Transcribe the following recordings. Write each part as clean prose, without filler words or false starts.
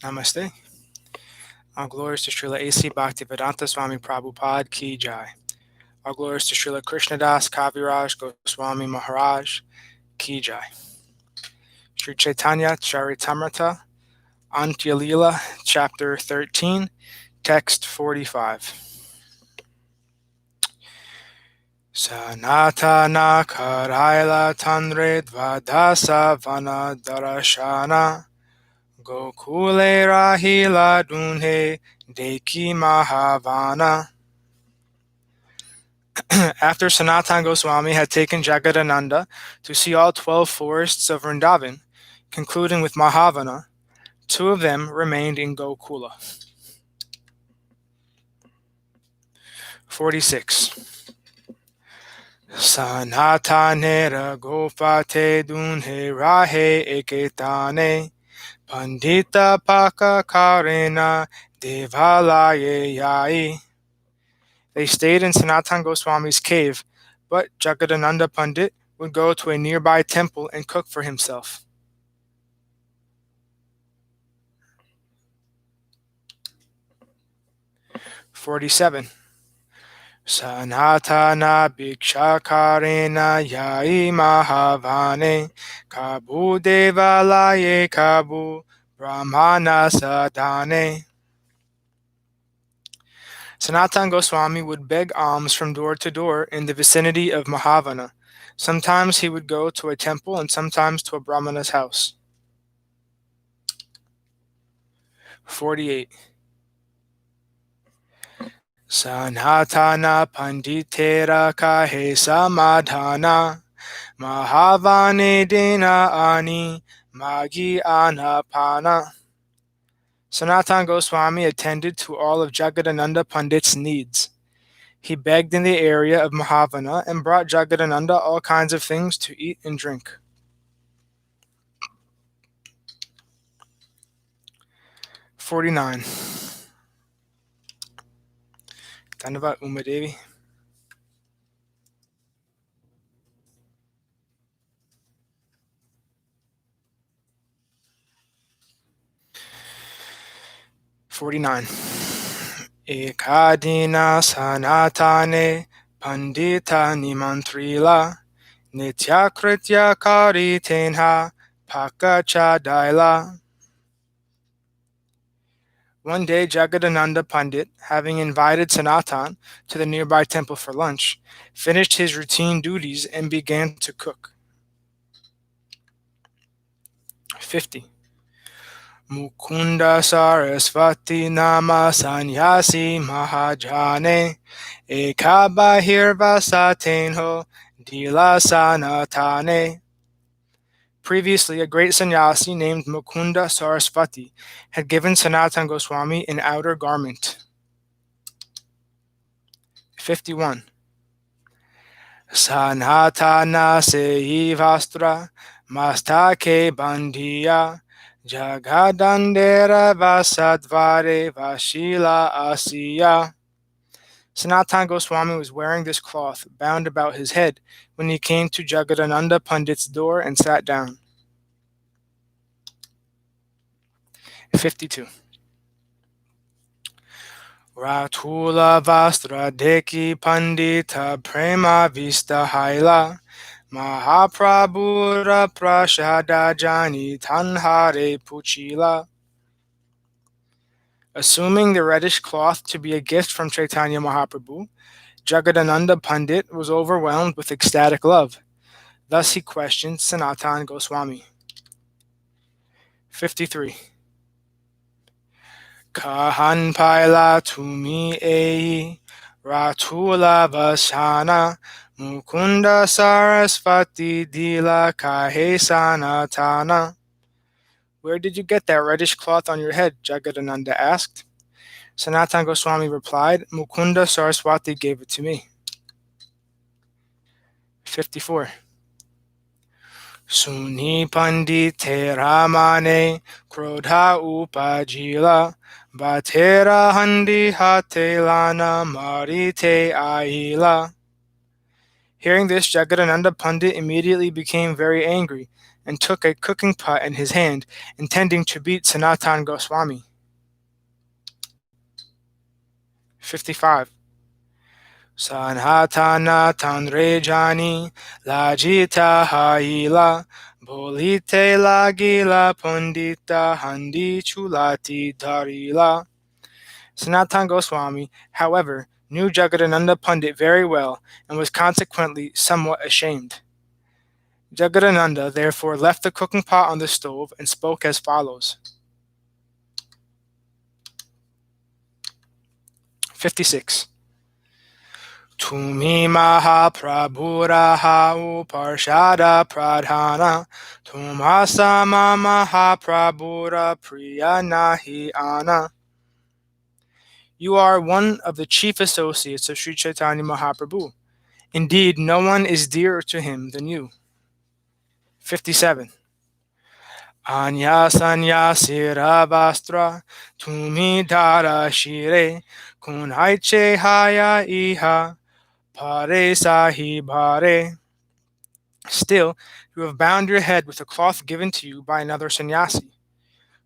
Namaste. All glories to Srila A.C. Bhaktivedanta Swami Prabhupada Ki Jai. All glories to Srila Krishnadas Kaviraj Gosvāmī Maharaj Ki Jai. Śrī Caitanya-caritāmṛta Antya Lila, Chapter 13, Text 45. Sanatana Karaila Tanre Dvadasa Vana Darashana Gokule Rahila Dunhe Deki Mahavana. After Sanatana Goswami had taken Jagadānanda to see all 12 forests of Vrindavan, concluding with Mahavana, 2 of them remained in Gokula. 46. Sanatanera Gopate Dunhe Rahe Eketane Paṇḍita Paka Karena Devalaye Yai. They stayed in Sanatana Goswami's cave, but Jagadānanda Pandit would go to a nearby temple and cook for himself. 47. Sanatana Bhikshakarena Yai Mahavane Kabu Devalaye Kabu Brahmana Sadane. Sanatana Goswami would beg alms from door to door in the vicinity of Mahavana. Sometimes he would go to a temple and sometimes to a Brahmana's house. 48. Sanatana Paṇḍitera Kahe Samadhana Mahavane Dena Ani Magi Anapana. Sanatana Goswami attended to all of Jagadānanda Pandit's needs. He begged in the area of Mahavana and brought Jagadānanda all kinds of things to eat and drink. 49. Dhanyavad Umadevi. Ekadina Sanatane Paṇḍita Nimantrila Nityakritya-caritāmṛta Pakachadaila. One day, Jagadānanda Pandit, having invited Sanatana to the nearby temple for lunch, finished his routine duties and began to cook. 50. Mukunda Sarasvati Nama Sanyasi Mahajane Ekabahir Vasatenho Dila Sanatane. Previously, a great sannyasi named Mukunda Sarasvati had given Sanatana Goswami an outer garment. 51. Sanatana Sehi Vastra Mastake Bandhiya Jagadandera Vasadvare Vashila Asiya. Sanatana Goswami was wearing this cloth bound about his head when he came to Jagadānanda Pandit's door and sat down. 52. Ratula Vastra Deki Paṇḍita Prema Vista Haila Mahaprabhura Prashada Jani Tanhare Puchila. Assuming the reddish cloth to be a gift from Chaitanya Mahaprabhu, Jagadānanda Pandit was overwhelmed with ecstatic love. Thus he questioned Sanatana Goswami. 53. Kahan Paila Tumi Ei Ratula Vasana Mukunda Sarasvati Dila Kahe Sanatana. Where did you get that reddish cloth on your head? Jagadānanda asked. Sanatana Goswami replied, Mukunda Saraswati gave it to me. 54. Suni Paṇḍite Ramane Krodha Upajila Bhatera Handi Hate Lana Marite Aila. Hearing this, Jagadānanda Pandit immediately became very angry and took a cooking pot in his hand, intending to beat Sanatana Gosvāmī. 55. Sanatana tanrejani lajita haila bolite lagila Paṇḍita handi chulati darila. Sanatana Gosvāmī, however, knew Jagadānanda Pandit very well and was consequently somewhat ashamed. Jagadānanda therefore left the cooking pot on the stove and spoke as follows. 56. Tumi Mahaprabhuraha Uparshada Pradhana Tumasama Mahaprabhura Priya Nahi Ana. You are one of the chief associates of Śrī Caitanya Mahaprabhu. Indeed, no one is dearer to him than you. 57. Anya sanyasira vastra tumi dara shire kunhaiche haya iha pare sahi bhare. Still, you have bound your head with a cloth given to you by another sannyasi.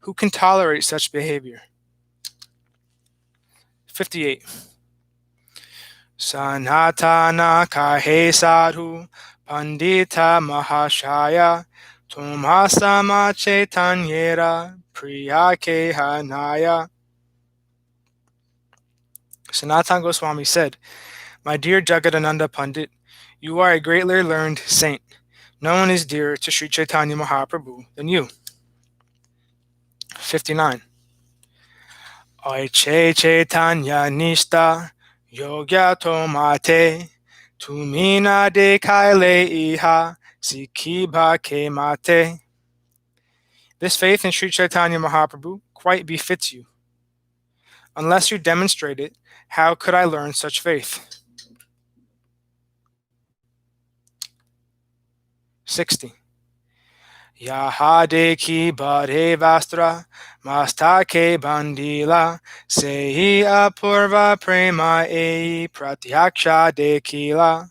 Who can tolerate such behavior? 58. Sanatana kahe sadhu Paṇḍita mahashaya Tumasama Caitanyera Priyake Hanaya. Sanatana Gosvāmī said, My dear Jagadānanda Pandit, you are a greatly learned saint. No one is dearer to Śrī Caitanya Mahaprabhu than you. 59. Oiche Caitanya Nishta Yogya Tomate Tumina de Kaile Iha Sikhiba Ke Mate. This faith in Śrī Caitanya Mahaprabhu quite befits you. Unless you demonstrate it, how could I learn such faith? 60. Yahade ki bade vastra mastake bandila sehi apurva prema ei pratyaksha dekila.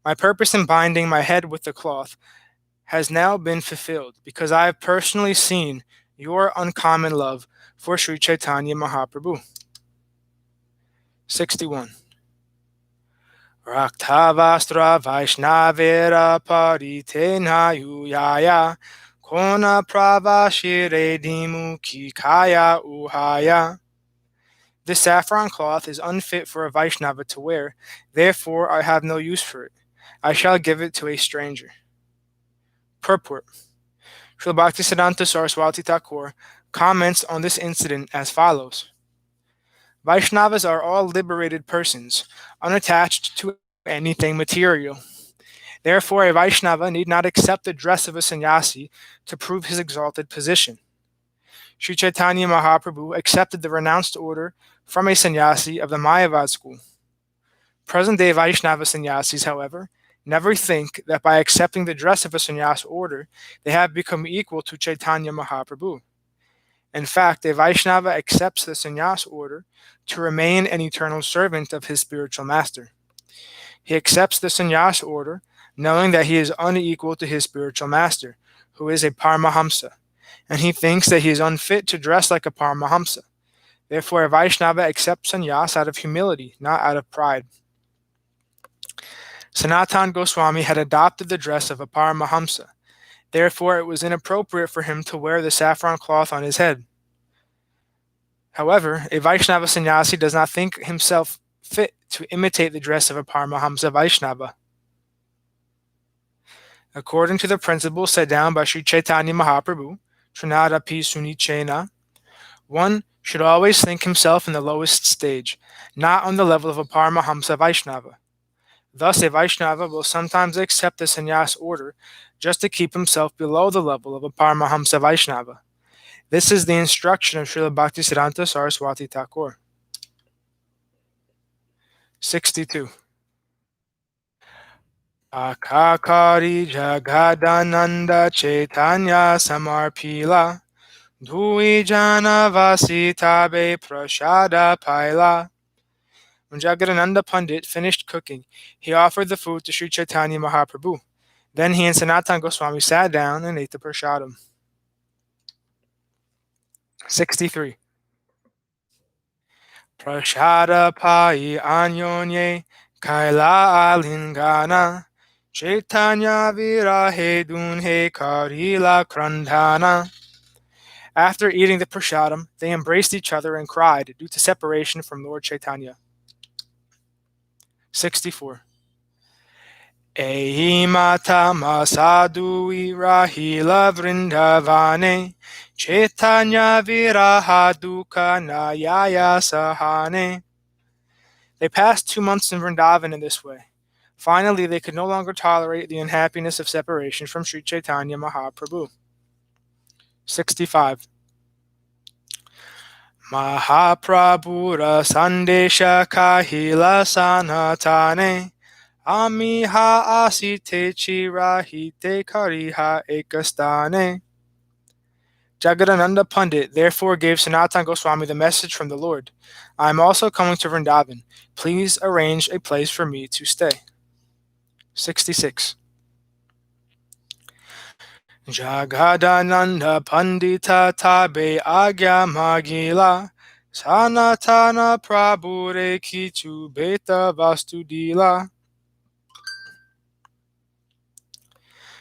My purpose in binding my head with the cloth has now been fulfilled because I have personally seen your uncommon love for Śrī Caitanya Mahaprabhu. 61. Raktavastra Vaishnavira Paritena Yuyaya Kona Pravashire Dimu Kikaya Uhaya. This saffron cloth is unfit for a Vaishnava to wear, therefore I have no use for it. I shall give it to a stranger. Purport. Srila Bhaktisiddhanta Saraswati Thakur comments on this incident as follows. Vaishnavas are all liberated persons, unattached to anything material. Therefore, a Vaishnava need not accept the dress of a sannyasi to prove his exalted position. Śrī Caitanya Mahaprabhu accepted the renounced order from a sannyasi of the Mayavad school. Present-day Vaishnava sannyasis, however, never think that by accepting the dress of a sannyas order, they have become equal to Caitanya Mahaprabhu. In fact, a Vaishnava accepts the sannyas order to remain an eternal servant of his spiritual master. He accepts the sannyas order knowing that he is unequal to his spiritual master, who is a Paramahamsa, and he thinks that he is unfit to dress like a Paramahamsa. Therefore, a Vaishnava accepts sannyas out of humility, not out of pride. Sanatana Gosvāmī had adopted the dress of a Paramahamsa. Therefore, it was inappropriate for him to wear the saffron cloth on his head. However, a Vaishnava sannyasi does not think himself fit to imitate the dress of a Paramahamsa Vaishnava. According to the principles set down by Śrī Caitanya Mahaprabhu, Trinadapi Sunichena, one should always think himself in the lowest stage, not on the level of a Paramahamsa Vaishnava. Thus, a Vaishnava will sometimes accept the sannyas order just to keep himself below the level of a Paramahamsa Vaishnava. This is the instruction of Srila Bhaktisiddhanta Saraswati Thakur. 62. Akakari Jagadānanda Caitanya Samarpila Dui Jana Vasitabe Prashada Paila. When Jagadānanda Pandit finished cooking, he offered the food to Śrī Caitanya Mahaprabhu. Then he and Sanatana Goswami sat down and ate the prasadam. 63. Prasada pai anyonye kaila alingana Chaitanya virahe dunhe karila krandhana. After eating the prasadam, they embraced each other and cried due to separation from Lord Chaitanya. 64. Ehi mata masadui rahila vrindavane Chaitanya viraha dukkha nayaya sahane. They passed 2 months in Vrindavan in this way. Finally, they could no longer tolerate the unhappiness of separation from Śrī Caitanya Mahaprabhu. 65. Mahaprabhura Sandesha Kahila Sanatane Amiha Asite Chirahite Kariha Ekastane. Jagadānanda Pandit therefore gave Sanatana Goswami the message from the Lord. I am also coming to Vrindavan. Please arrange a place for me to stay. 66. Jagadānanda Paṇḍita tabe agya magila Sanatana prabhure kichu beta vastudila.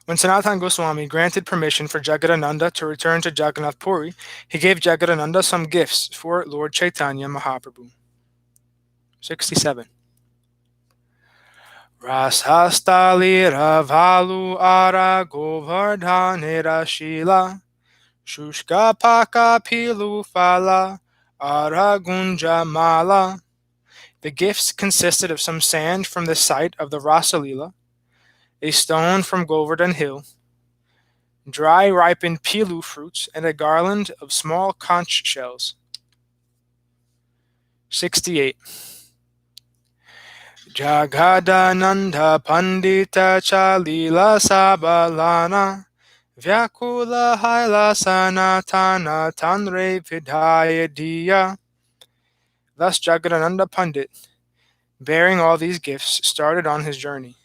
When Sanatana Goswami granted permission for Jagadānanda to return to Jagannath Puri, he gave Jagadānanda some gifts for Lord Chaitanya Mahaprabhu. 67. Rasastalira valu ara govardhanera shila Shushka paka pilu fala ara gunja mala. The gifts consisted of some sand from the site of the Rasalila, a stone from Govardhan Hill, dry ripened pilu fruits, and a garland of small conch shells. 68. Jagadānanda Paṇḍita Chalila Sabalana Vyakula Haila Sanatana Tanre Vidhayadiya. Thus Jagadānanda Pandit, bearing all these gifts, started on his journey.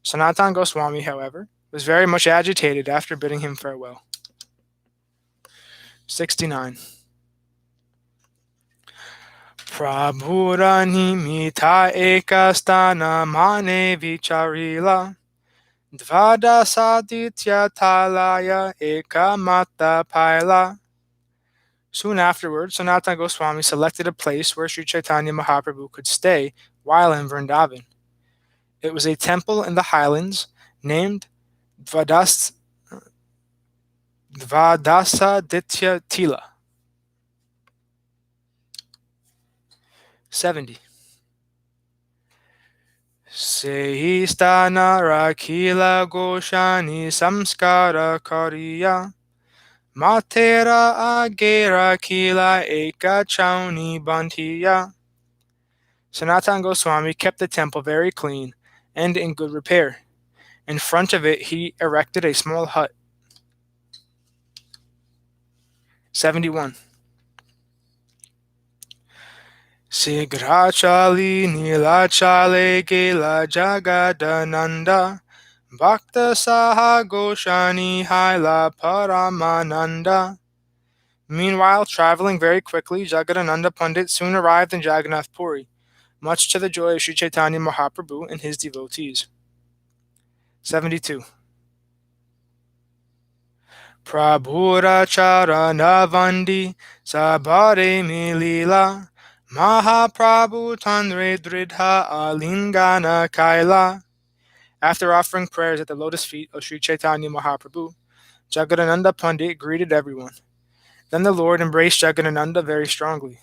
Sanatana Goswami, however, was very much agitated after bidding him farewell. 69. Prabhura nimita ekastana mane vicharila Dvadasaditya talaya ekamata paila. Soon afterwards, Sanatana Goswami selected a place where Śrī Caitanya Mahaprabhu could stay while in Vrindavan. It was a temple in the highlands named Dvadasaditya Tila. 70. Sehistana rakila goshani samskara kariya Matera agera kila eka chauni bantiya. Sanatana Goswami kept the temple very clean and in good repair. In front of it he erected a small hut. 71. Sigrachali nilachale gela Jagadānanda Bhaṭṭa saha goshani haila paramananda. Meanwhile, traveling very quickly, Jagadānanda Pandit soon arrived in Jagannath Puri, much to the joy of Śrī Caitanya Mahaprabhu and his devotees. 72. Prabhura charana vandi sabare milila Mahaprabhu Tanre Dridha Alingana Kaila. After offering prayers at the lotus feet of Śrī Caitanya Mahaprabhu, Jagadānanda Pandit greeted everyone. Then the Lord embraced Jagadānanda very strongly.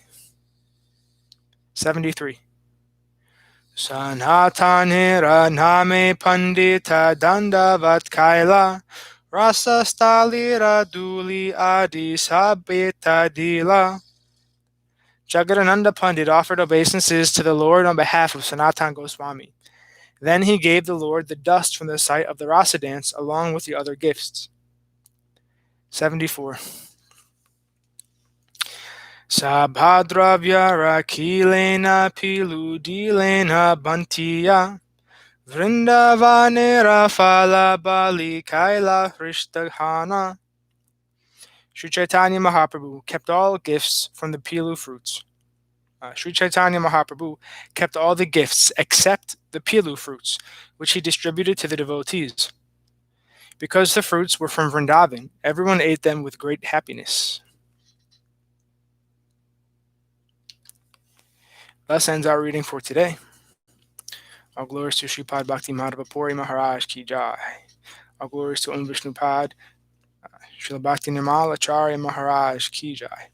73. Sanatanira name Paṇḍita dandavat kaila Rasa stalira duli adi sabeta dila. Jagadānanda Pandit offered obeisances to the Lord on behalf of Sanatana Goswami. Then he gave the Lord the dust from the site of the rasa dance along with the other gifts. 74. Sabhadravya Rakilena Piludilena Bantiya Vrindavanera Fala Bali Kaila Hrishtahana. Śrī Caitanya Mahaprabhu kept all gifts from the Pilu fruits. Śrī Caitanya Mahaprabhu kept all the gifts except the Pilu fruits, which he distributed to the devotees. Because the fruits were from Vrindavan, everyone ate them with great happiness. Thus ends our reading for today. All glories to Sripad Bhakti Madhava Puri Maharaj Ki Jai. All glories to Om Vishnupad Srila Bhakti Nirmala Acharya Maharaj Ki Jai.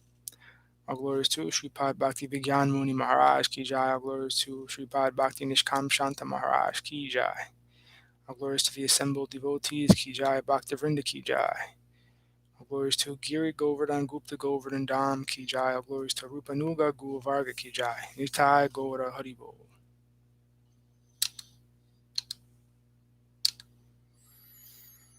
All glories to Sripad Bhakti Vigyan Muni Maharaj Ki Jai. All glories to Sripad Bhakti Nishkam Shanta Maharaj Ki Jai. All glories to the assembled devotees Ki Jai. Bhakti Vrinda Ki Jai. All glories to Giri Govardhan Gupta Govardhan Dham Ki Jai. All glories to Rupanuga Guvarga Ki Jai. Nitai Gaura Haribol.